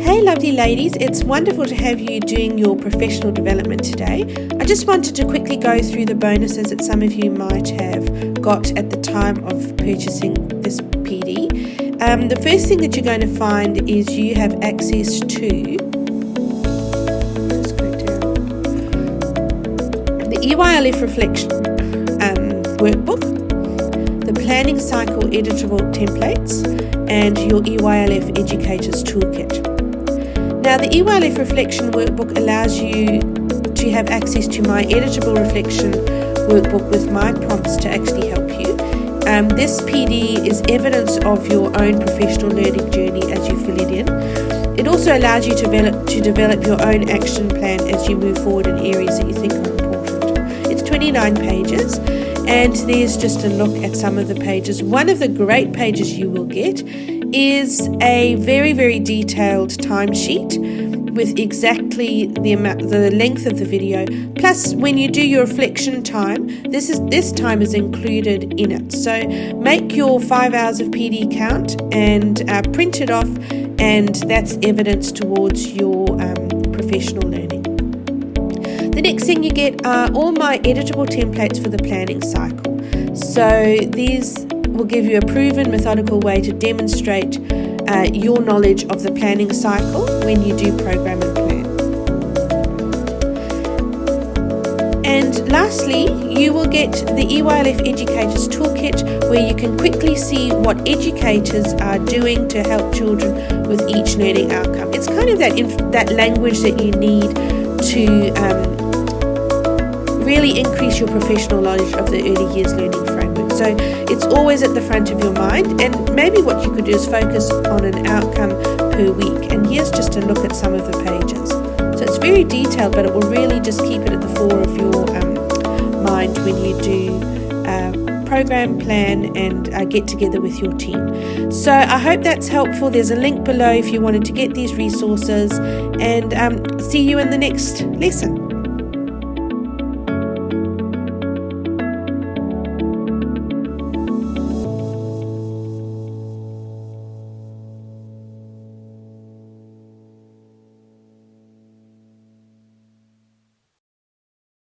Hey lovely ladies, it's wonderful to have you doing your professional development today. I just wanted to quickly go through the bonuses that some of you might have got at the time of purchasing this PD. The first thing that you're going to find is you have access to the EYLF Reflection workbook, the planning cycle editable templates, and your EYLF Educators Toolkit. Now, the EYLF Reflection workbook allows you to have access to my editable reflection workbook with my prompts to actually help you. This PD is evidence of your own professional learning journey as you fill it in. It also allows you to develop your own action plan as you move forward in areas that you think are important. It's 29 pages, and there's just a look at some of the pages. One of the great pages you will get is a very, very detailed timesheet with exactly the length of the video. Plus, when you do your reflection time, this time is included in it. So make your 5 hours of PD count and print it off, and that's evidence towards your professional learning. The next thing you get are all my editable templates for the planning cycle. So these will give you a proven methodical way to demonstrate your knowledge of the planning cycle when you do program and plan. And lastly, you will get the EYLF Educators Toolkit, where you can quickly see what educators are doing to help children with each learning outcome. It's kind of that language that you need to really increase your professional knowledge of the early years learning framework. So it's always at the front of your mind, and maybe what you could do is focus on an outcome per week. And here's just a look at some of the pages. So it's very detailed, but it will really just keep it at the fore of your mind when you do program, plan, and get together with your team. So I hope that's helpful. There's a link below if you wanted to get these resources, and see you in the next lesson.